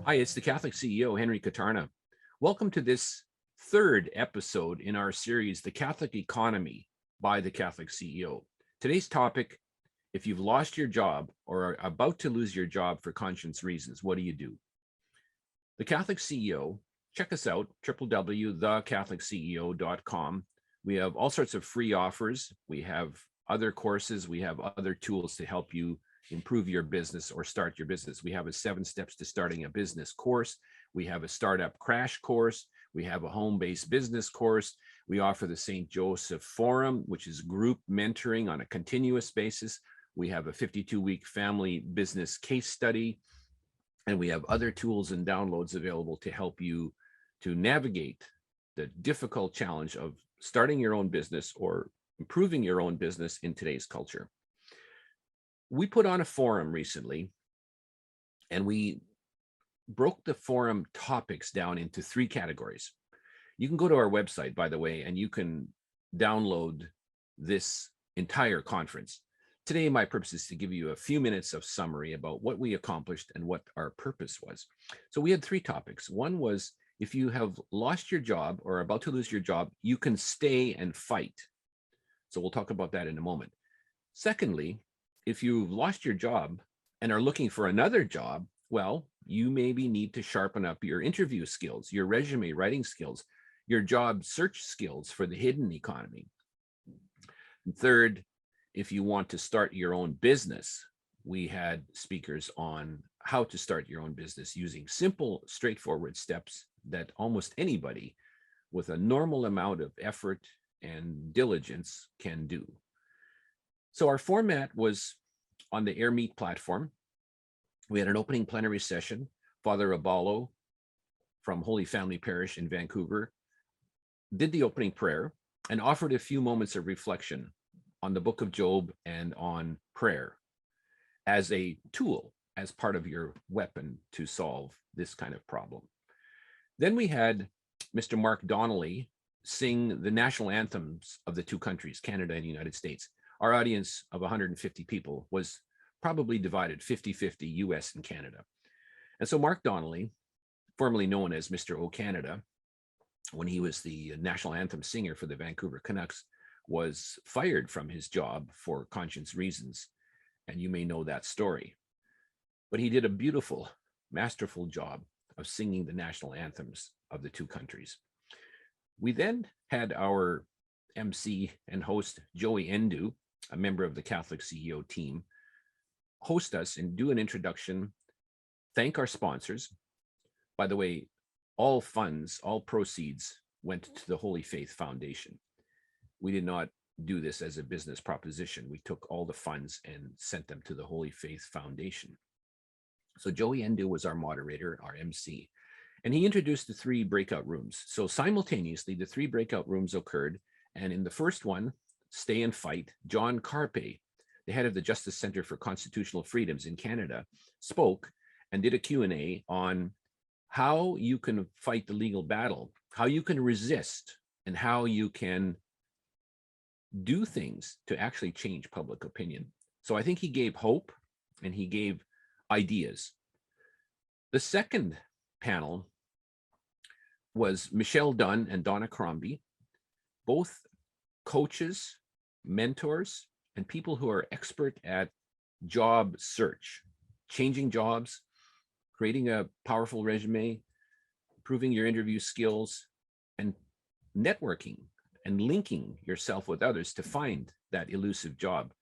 Hi, it's the Catholic CEO, Henry Katarna. Welcome to this third episode in our series, The Catholic Economy by the Catholic CEO. Today's topic, if you've lost your job or are about to lose your job for conscience reasons, what do you do? The Catholic CEO, check us out, www.thecatholicceo.com. We have all sorts of free offers. We have other courses. We have other tools to help you improve your business or start your business. We have a 7 steps to starting a business course. We have a startup crash course. We have a home-based business course. We offer the St. Joseph Forum, which is group mentoring on a continuous basis. We have a 52-week family business case study. And we have other tools and downloads available to help you to navigate the difficult challenge of starting your own business or improving your own business in today's culture. We put on a forum recently, and we broke the forum topics down into 3 categories. You can go to our website, by the way, and you can download this entire conference. Today, my purpose is to give you a few minutes of summary about what we accomplished and what our purpose was. So we had 3 topics. One was, if you have lost your job or are about to lose your job, you can stay and fight. So we'll talk about that in a moment. Secondly, if you've lost your job and are looking for another job, well, you maybe need to sharpen up your interview skills, your resume writing skills, your job search skills for the hidden economy. And third, if you want to start your own business, we had speakers on how to start your own business using simple, straightforward steps that almost anybody with a normal amount of effort and diligence can do. So our format was on the AirMeet platform. We had an opening plenary session. Father Abalo from Holy Family Parish in Vancouver did the opening prayer and offered a few moments of reflection on the book of Job and on prayer as a tool, as part of your weapon to solve this kind of problem. Then we had Mr. Mark Donnelly sing the national anthems of the 2 countries, Canada and the United States. Our audience of 150 people was probably divided 50-50 US and Canada. And so Mark Donnelly, formerly known as Mr. O Canada, when he was the national anthem singer for the Vancouver Canucks, was fired from his job for conscience reasons. And you may know that story. But he did a beautiful, masterful job of singing the national anthems of the 2 countries. We then had our MC and host, Joey Endu, a member of the Catholic CEO team, host us and do an introduction, thank our sponsors. By the way, all funds, all proceeds went to the Holy Faith Foundation. We did not do this as a business proposition. We took all the funds and sent them to the Holy Faith Foundation. So Joey Endu was our moderator, our MC, and he introduced the 3 breakout rooms. So simultaneously, the 3 breakout rooms occurred. And in the first one, Stay and Fight, John Carpay, the head of the Justice Center for Constitutional Freedoms in Canada, spoke and did a Q&A on how you can fight the legal battle, how you can resist, and how you can do things to actually change public opinion. So I think he gave hope and he gave ideas. The second panel was Michelle Dunne and Donna Crombie, both coaches, mentors, and people who are expert at job search, changing jobs, creating a powerful resume, improving your interview skills, and networking and linking yourself with others to find that elusive job.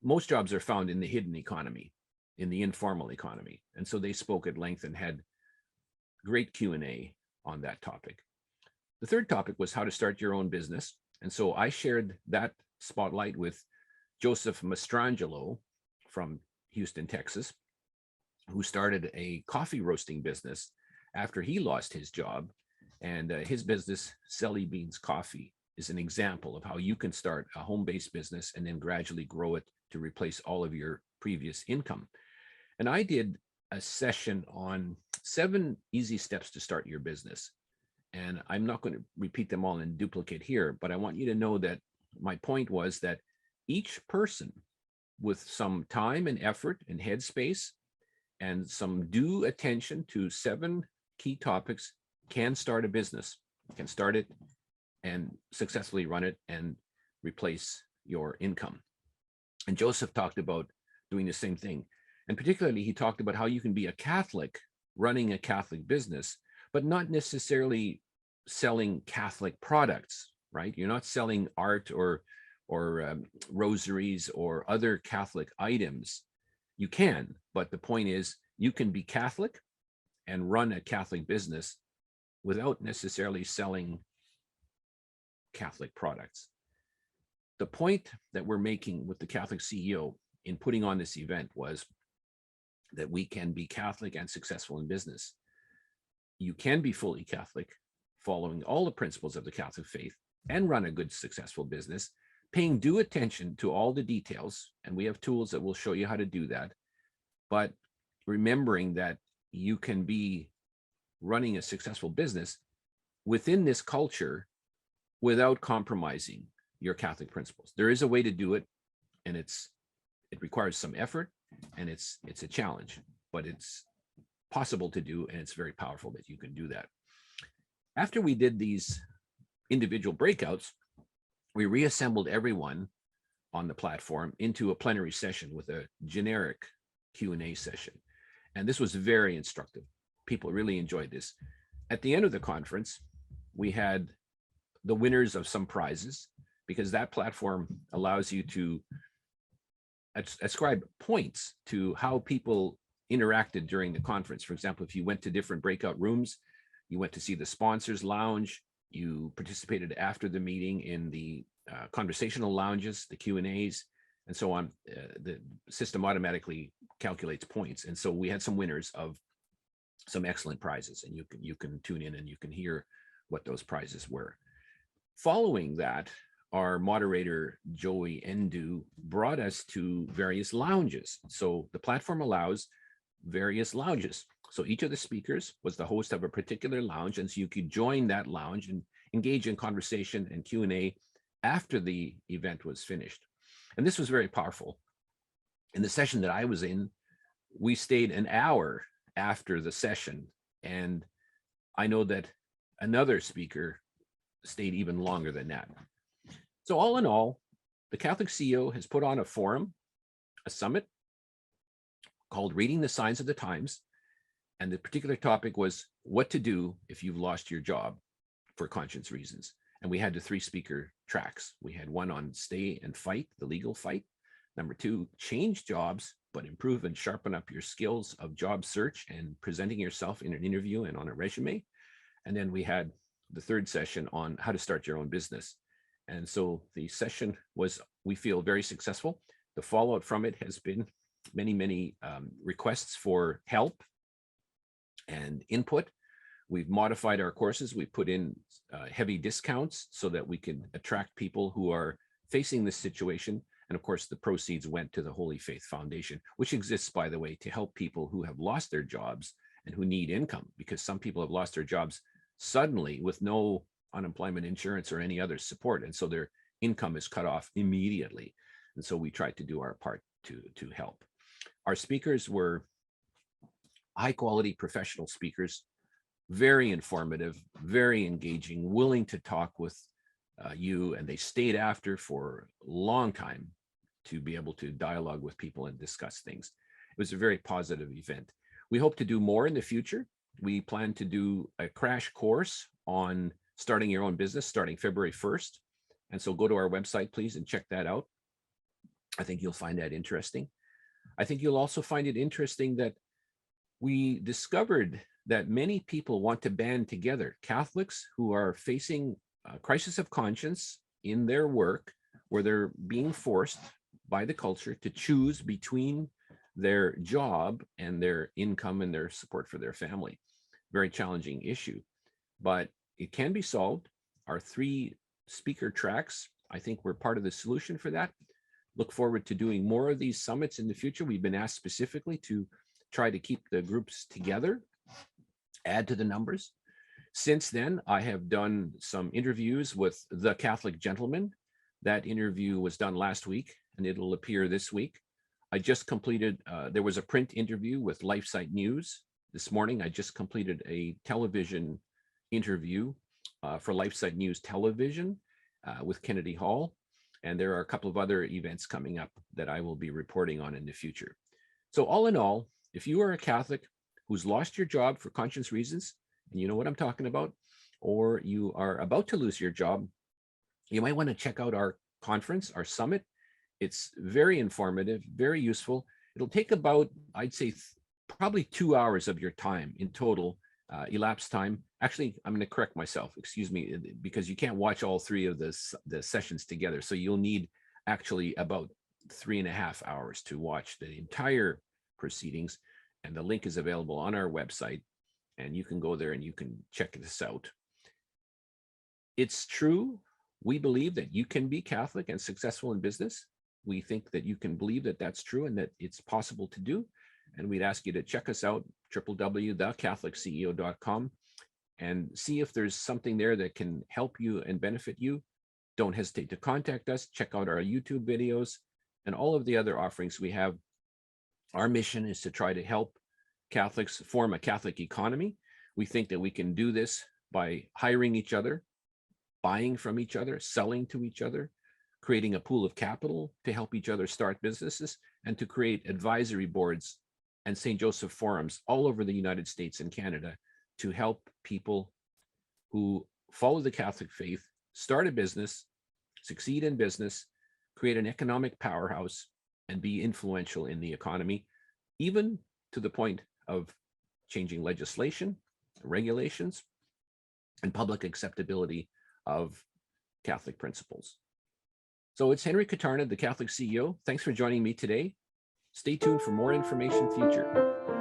Most jobs are found in the hidden economy, in the informal economy. And so they spoke at length and had great Q&A on that topic. The third topic was how to start your own business. And so I shared that spotlight with Joseph Mastrangelo from Houston, Texas, who started a coffee roasting business after he lost his job. And his business, Selly Beans Coffee, is an example of how you can start a home-based business and then gradually grow it to replace all of your previous income. And I did a session on 7 easy steps to start your business. And I'm not going to repeat them all and duplicate here, but I want you to know that my point was that each person with some time and effort and headspace and some due attention to 7 key topics can start a business, can start it and successfully run it and replace your income. And Joseph talked about doing the same thing. And particularly, he talked about how you can be a Catholic running a Catholic business, but not necessarily selling Catholic products, right? You're not selling art or rosaries or other Catholic items. You can, but the point is you can be Catholic and run a Catholic business without necessarily selling Catholic products. The point that we're making with the Catholic CEO in putting on this event was that we can be Catholic and successful in business. You can be fully Catholic, following all the principles of the Catholic faith, and run a good, successful business, paying due attention to all the details. And we have tools that will show you how to do that. But remembering that you can be running a successful business within this culture without compromising your Catholic principles. There is a way to do it, and it requires some effort, and it's a challenge, but it's possible to do, and it's very powerful that you can do that. After we did these individual breakouts, we reassembled everyone on the platform into a plenary session with a generic Q&A session. And this was very instructive. People really enjoyed this. At the end of the conference, we had the winners of some prizes, because that platform allows you to ascribe points to how people interacted during the conference. For example, if you went to different breakout rooms, you went to see the sponsors lounge, you participated after the meeting in the conversational lounges, the Q&As, and so on. The system automatically calculates points. And so we had some winners of some excellent prizes, and you can tune in and you can hear what those prizes were. Following that, our moderator, Joey Endu, brought us to various lounges. So the platform allows various lounges. So each of the speakers was the host of a particular lounge, and so you could join that lounge and engage in conversation and Q&A after the event was finished. And this was very powerful. In the session that I was in, we stayed an hour after the session, and I know that another speaker stayed even longer than that. So all in all, the Catholic CEO has put on a forum, a summit called Reading the Signs of the Times. And the particular topic was what to do if you've lost your job for conscience reasons. And we had the 3 speaker tracks. We had one on stay and fight, the legal fight. Number 2, change jobs, but improve and sharpen up your skills of job search and presenting yourself in an interview and on a resume. And then we had the 3rd session on how to start your own business. And so the session was, we feel, very successful. The fallout from it has been many requests for help and input. We've modified our courses. We put in heavy discounts so that we can attract people who are facing this situation. And of course, the proceeds went to the Holy Faith Foundation, which exists, by the way, to help people who have lost their jobs and who need income, because some people have lost their jobs suddenly with no unemployment insurance or any other support. And so their income is cut off immediately. And so we tried to do our part to help. Our speakers were high quality professional speakers, very informative, very engaging, willing to talk with you. And they stayed after for a long time to be able to dialogue with people and discuss things. It was a very positive event. We hope to do more in the future. We plan to do a crash course on starting your own business starting February 1st. And so go to our website, please, and check that out. I think you'll find that interesting. I think you'll also find it interesting that we discovered that many people want to band together. Catholics who are facing a crisis of conscience in their work, where they're being forced by the culture to choose between their job and their income and their support for their family. Very challenging issue, but it can be solved. Our 3 speaker tracks, I think we're part of the solution for that. Look forward to doing more of these summits in the future. We've been asked specifically to try to keep the groups together, add to the numbers. Since then, I have done some interviews with the Catholic Gentleman. That interview was done last week, and it'll appear this week. I just completed, there was a print interview with LifeSite News this morning. I just completed a television interview for LifeSite News Television with Kennedy Hall. And there are a couple of other events coming up that I will be reporting on in the future. So all in all, if you are a Catholic who's lost your job for conscience reasons, and you know what I'm talking about, or you are about to lose your job, you might want to check out our conference, our summit. It's very informative, very useful. It'll take about, I'd say, probably 2 hours of your time in total, elapsed time. Actually, I'm going to correct myself, excuse me, because you can't watch all three of the sessions together. So you'll need actually about 3.5 hours to watch the entire proceedings. And the link is available on our website. And you can go there and you can check this out. It's true. We believe that you can be Catholic and successful in business. We think that you can believe that that's true and that it's possible to do. And we'd ask you to check us out, www.thecatholicceo.com, and see if there's something there that can help you and benefit you. Don't hesitate to contact us. Check out our YouTube videos and all of the other offerings we have. Our mission is to try to help Catholics form a Catholic economy. We think that we can do this by hiring each other, buying from each other, selling to each other, creating a pool of capital to help each other start businesses, and to create advisory boards and St. Joseph forums all over the United States and Canada to help people who follow the Catholic faith start a business, succeed in business, create an economic powerhouse, and be influential in the economy, even to the point of changing legislation, regulations, and public acceptability of Catholic principles. So it's Henry Katarna, the Catholic CEO. Thanks for joining me today. Stay tuned for more information in the future.